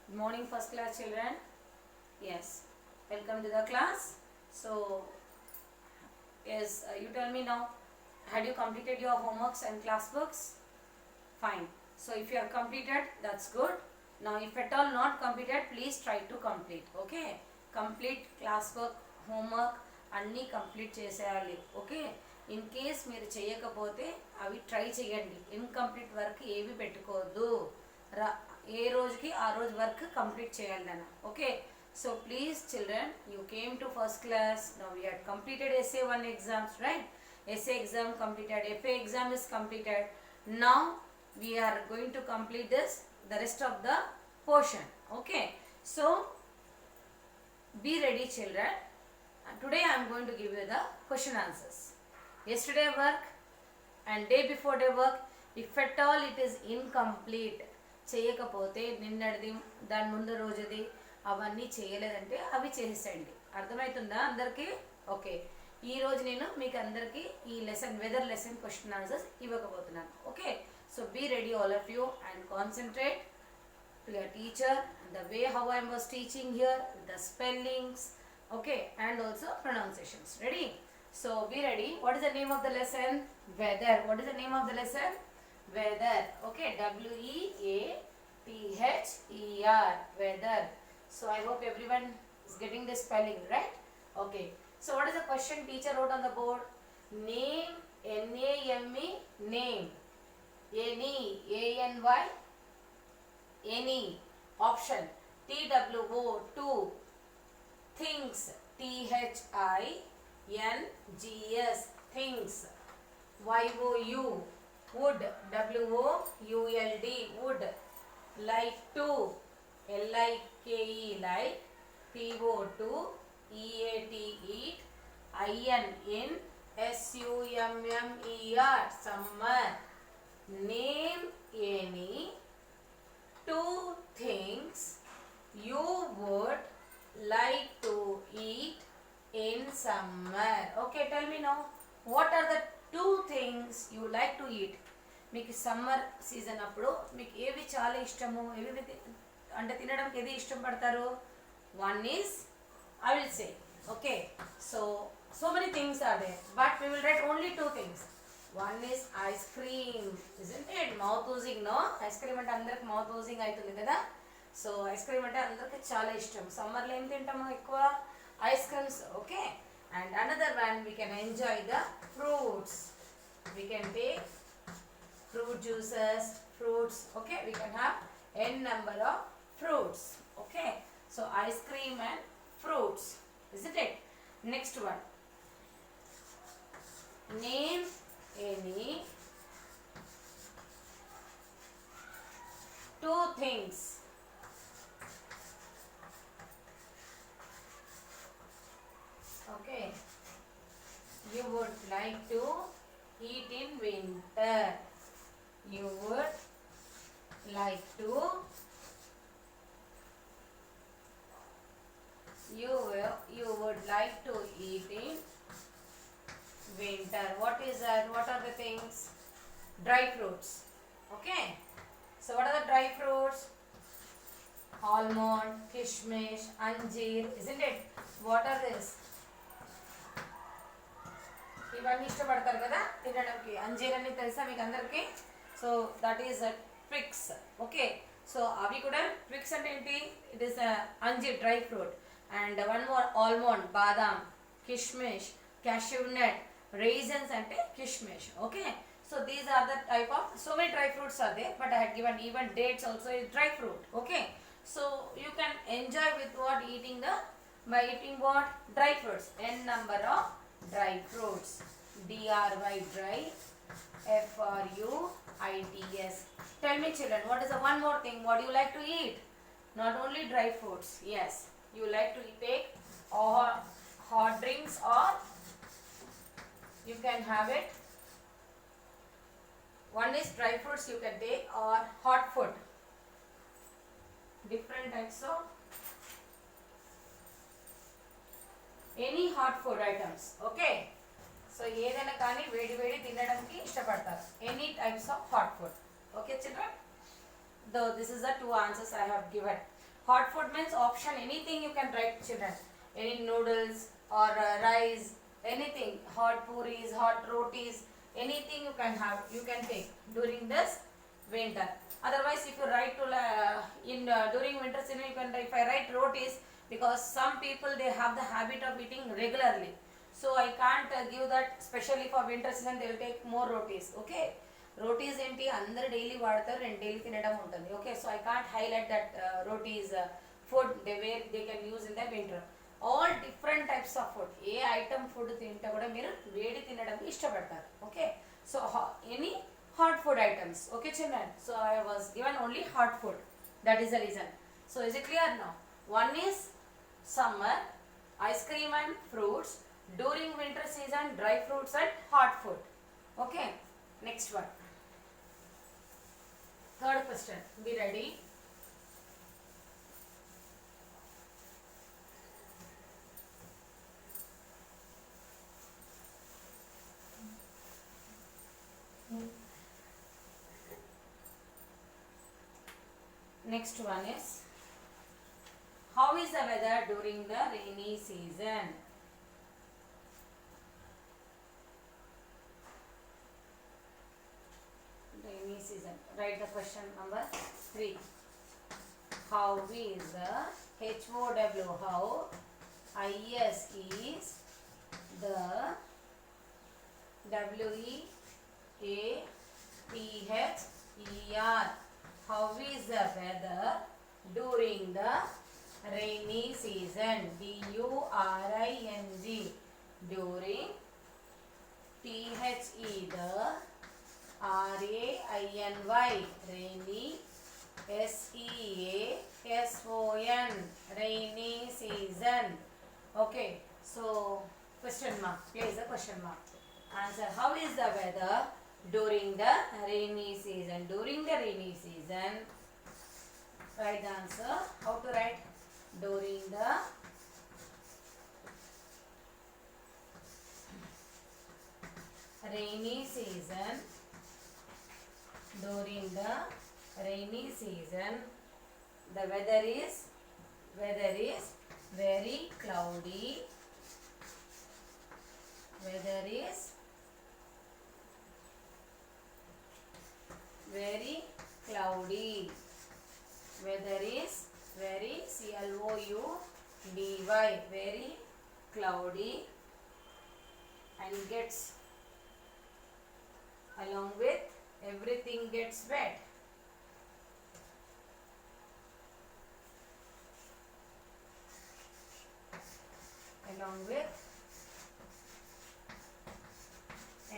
Good morning, first class children. Yes, welcome to the class. So, yes, you tell me now, had you completed your homeworks and class books? Fine. So, if you have completed, that's good. Now, if at all not completed, please try to complete. Okay? Complete class work, homework, అన్నీ complete చేసేయాలి. Okay, in case మీరు చేయకపోతే అవి try చేయండి. Incomplete work ఏవి పెట్టుకోవద్దు. ఏ రోజుకి ఆ రోజు వర్క్ కంప్లీట్ చేయాలన్న. Okay, so please children, you came to first class. Now we had completed essay 1 exams, right? Essay exam completed, FA exam is completed. Now we are going to complete the rest of the portion. Okay, so be ready children. Today I am going to give you the question answers. Yesterday work and day before day work, if at all it is incomplete, చేయకపోతే నిన్నటిది దాని ముందు రోజుది అవన్నీ చేయలేదంటే అవి చేసేయండి. అర్థమవుతుందా అందరికీ? ఓకే, ఈరోజు నేను మీకు అందరికీ ఈ lesson weather lesson question answers ఇవ్వకపోతున్నాను. Okay, so be ready all of you and concentrate to your teacher, the way how I was teaching here, the spellings, okay, and also pronunciations. Ready? So be ready. What is the name of the lesson? Weather. What is the name of the lesson? Weather. Okay, WEATHER. Weather. So I hope everyone is getting the spelling right. Okay, so what is the question teacher wrote on the board? Name, NAME, name. Any, ANY, any. Option TWO, two. Things, THINGS, things. YOU, wood, WOULD, wood. Like to, LIKE, like. PO2, EAT, eat. in, SUMMER, summer. Name any two things you would like to eat in summer. Okay, tell me now, what are the two things you like to eat? మీకు summer season అప్పుడు మీకు ఏవి చాలా ఇష్టము, ఏవి అంటే తినడానికి ఏది ఇష్టపడతారు? One is I will say, okay, so many things are there but we will write only two things. One is ice cream, isn't it? Mouth oozing, no? Ice cream అంటే అందరికి మౌత్ ఊజింగ్ అవుతుంది కదా. So ice cream అంటే అందరికి చాలా ఇష్టం. సమ్మర్లో ఏం తింటాము ఎక్కువ? Ice creams. Okay, and another one we can enjoy the fruits. We can take fruit juices, fruits. Okay, we can have n number of fruits. Okay, so ice cream and fruits, isn't it? Next one, name any two things okay you would like to eat in winter. You would like to you would like to eat in winter. What is that? What are the things? Dry fruits. Okay, so what are the dry fruits? Almond, kishmish, anjeer, isn't it? What are this? ఇవన్నీ ఇష్టపడతారు కదా తినడానికి. అంజీర్ అని తెలుసా మీకు అందరికి? So that is figs. Okay, so అవి కూడా ట్విక్స్ అంటే ఏంటి? It is anjeer dry fruit. And one more almond, badam, kishmish, cashew nut, raisins అంటే kishmish. Okay, so these are the type of so many dry fruits are they, but I had given even dates also is dry fruit. Okay, so you can enjoy with what eating by eating what? Dry fruits. N number of dry fruits. DRY dry, FRUITS. Tell me children, what is the one more thing? What do you like to eat? Not only dry fruits. Yes, you like to take or hot drinks, or you can have it. One is dry fruits you can take, or hot food. Different types of any hot food items. Okay, so ఏదైనా కానీ వేడి వేడి తినడానికి ఇష్టపడతారు. Any types of hot food. Okay children, though this is the two answers I have given. Hot food means option, anything you can write, children. Any noodles or rice, anything. Hot puris, hot rotis, anything you can have, you can take during this winter. Otherwise, if you write to during winter season, you can. If I write rotis, because some people they have the habit of eating regularly, so I can't give that. Especially for winter season, they will take more rotis. Okay. Rotis ఏంటి అందరు daily వాడతారు, రెండు daily తినడం ఉంటుంది. Okay, so I can't highlight that rotis food they where they can use in the winter. All different types of food, A item food తింటే కూడా మీరు వేడి తినడం ఇష్టపడతారు. Okay, so any hot food items. Okay children, so I was given only hot food, that is the reason. So is it clear now? One is summer, ice cream and fruits. During winter season, dry fruits and hot food. Okay, next one. Third question, be ready. Next one is, how is the weather during the rainy season? Rainy season. Write the question number 3. How is the HOW? How IS is the WEATHER. How is the weather during the rainy season? DURING. During. THE the RAINY rainy. SEASON rainy season. Okay, so question mark, place the question mark. Answer, how is the weather during the rainy season? During the rainy season, write the answer. How to write? During the rainy season. During the rainy season, the weather is very cloudy. Weather is very cloudy. Weather is very CLOUDY, very cloudy, and gets, along with, everything gets wet. Along with,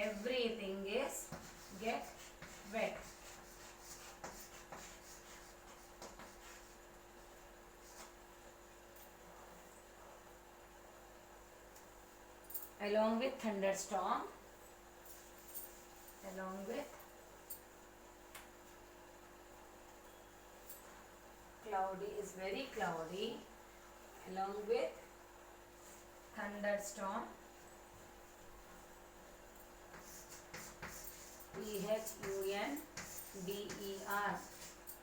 everything is get wet. Along with thunderstorm. Along with cloudy is very cloudy. Along with thunderstorm.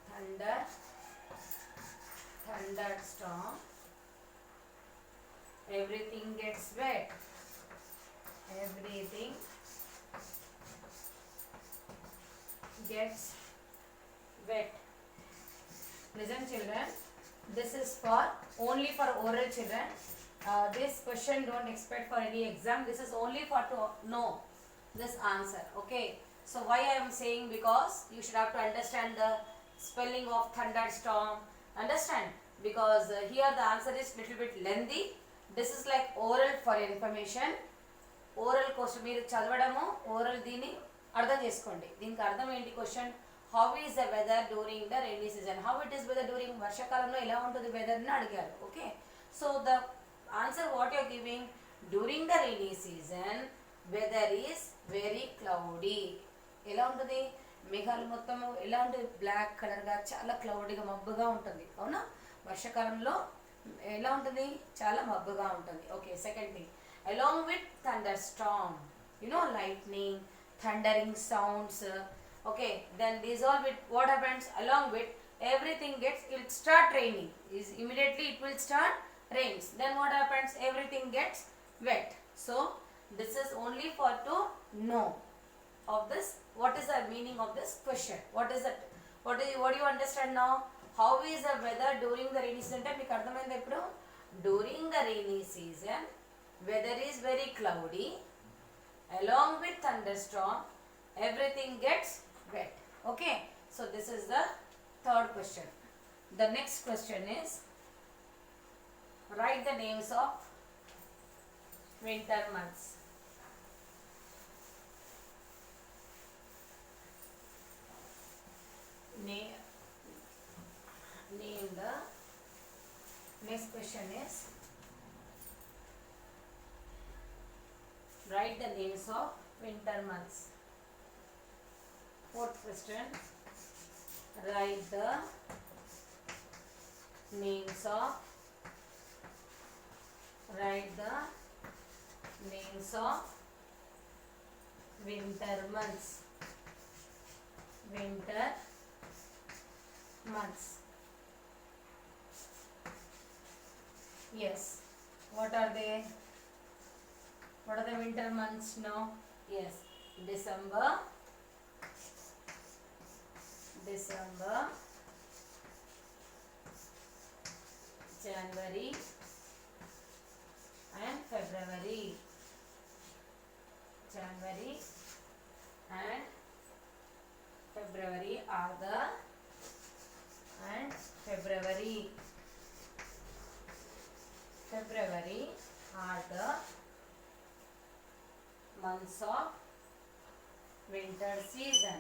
THUNDER. Thunderstorm. Everything gets wet. Everything gets wet. Listen children, this is for only for oral children. This question don't expect for any exam. This is only for to know this answer. Okay, so why I am saying, because you should have to understand the spelling of thunderstorm. Understand, because here the answer is little bit lengthy. This is like oral for information. Oral question మీరు చదవడము, oral దీన్ని అర్థం చేసుకోండి. దీనికి అర్థం ఏంటి? Question, how is the weather during the rainy season. How it is weather during, వర్షాకాలంలో ఎలా ఉంటుంది వెదర్ అని అడిగారు. Okay, so the answer what you're giving, during the rainy season weather is very cloudy. ఎలా ఉంటుంది? మేఘాలు మొత్తము ఎలా ఉంటుంది? బ్లాక్ కలర్గా, చాలా క్లౌడీగా, మబ్బుగా ఉంటుంది. అవునా? వర్షాకాలంలో ఎలా ఉంటుంది? చాలా మబ్బుగా ఉంటుంది. Okay, second thing, along with thunderstorm, you know, lightning, thundering sounds. Okay, then these all with what happens? Along with everything gets, it will start raining. Is immediately it will start rains. Then what happens? Everything gets wet. So this is only for to know of this. What is the meaning of this question? What is that? What do you understand now? How is the weather during the rainy season? మీకు అర్థమైంది ఇప్పుడు? During the rainy season, weather is very cloudy. Along with thunderstorm, everything gets wet. Okay. So this is the third question. The next question is, write the names of winter months. Name the next question is, write the names of winter months. Fourth question, write the names of winter months. Yes, what are they? What are the winter months now? Yes, December, January and February. January and February are the months of winter season.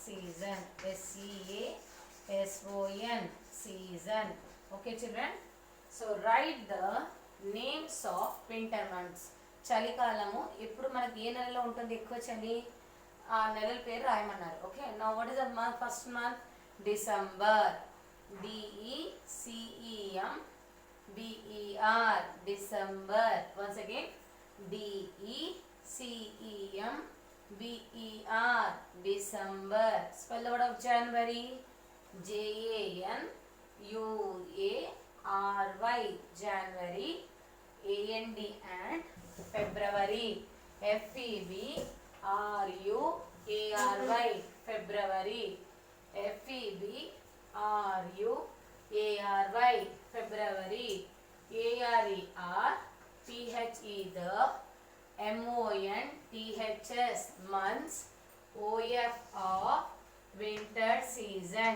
SEASON, season. Okay children, so write the names of winter months. చలికాలము ఇప్పుడు మనకి ఏ నెలలో ఉంటుంది ఎక్కువ చలి, ఆ నెలల పేరు రాయమన్నారు. Okay, now what is the month? First month December, DECEMBER, December. Once again DECEMBER, December. Spell the word of January, JANUARY, January. AND and February, FEBRUARY, February. FEBRUARY, February. ARERTHE, the MONTHS, months. OFF, winter season.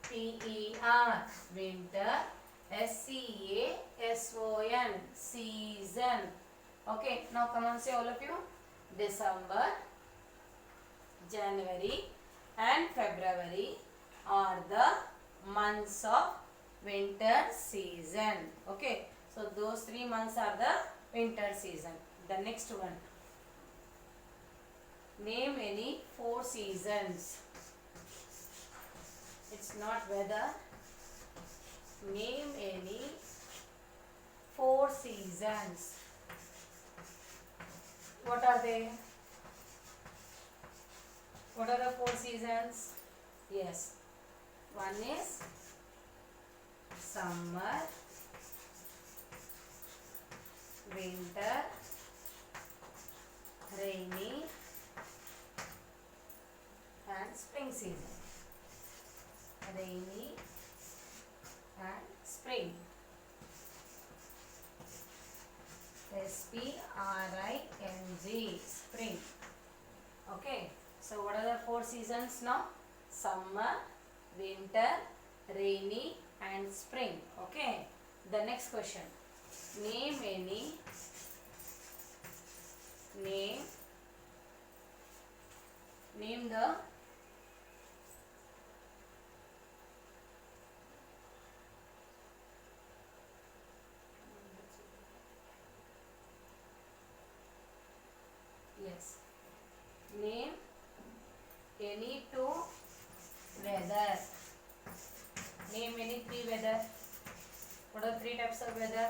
WINTER, winter. SEASON, season. Okay, now come on, say all of you. December, January and February are the months of winter season. Okay, so those 3 months are the winter season. The next one, name any 4 seasons. It's not weather. Name any 4 seasons. What are they? What are the 4 seasons? Yes, one is summer, winter, rainy and spring season. Rainy and spring. SPRING, spring. Okay, so what are the 4 seasons now? Summer, winter, rainy and spring. Okay, the next question, name any name the name any 2 weathers. three types of weather.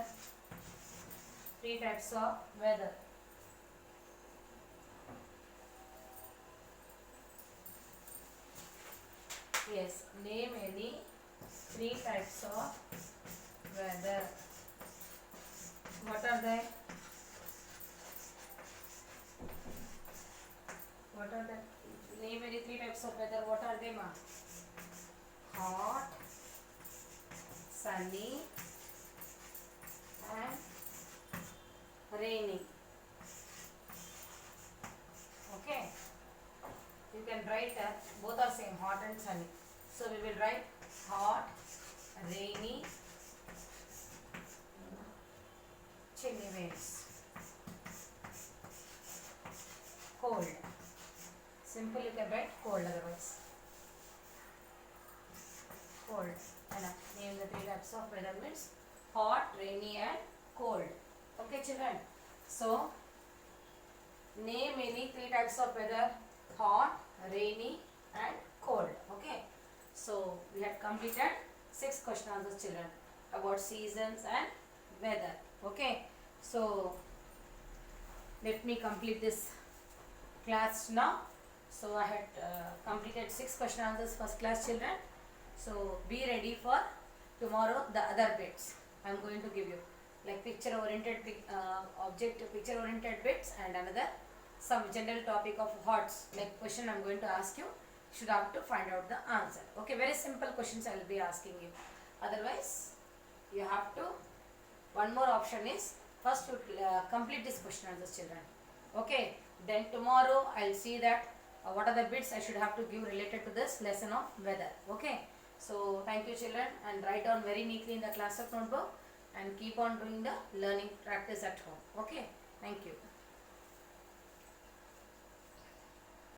Three types of weather. Yes, name any three types of weather. What are they? What are the name any three types of weather? What are they, ma? Hot, sunny, and rainy. Okay. You can write both are same, hot and sunny. So we will write hot, rainy, chilly winds, cold. Simple, you can write cold otherwise. Cold. And name the three types of weather means hot, rainy and cold. Okay children. So name any three types of weather: hot, rainy and cold. Okay. So we had completed 6 question answers children about seasons and weather. Okay. So let me complete this class now. So I had completed 6 question answers first class children. So be ready for tomorrow the other bits I am going to give you, like picture oriented picture oriented bits and another some general topic of HOTS, like question I am going to ask you, should have to find out the answer. Okay, very simple questions I will be asking you. Otherwise you have to, one more option is first you complete this question answers children. Okay, then tomorrow I will see that what are the bits I should have to give related to this lesson of weather. Okay, so thank you children, and write down very neatly in the class of notebook and keep on doing the learning practice at home. Okay, thank you.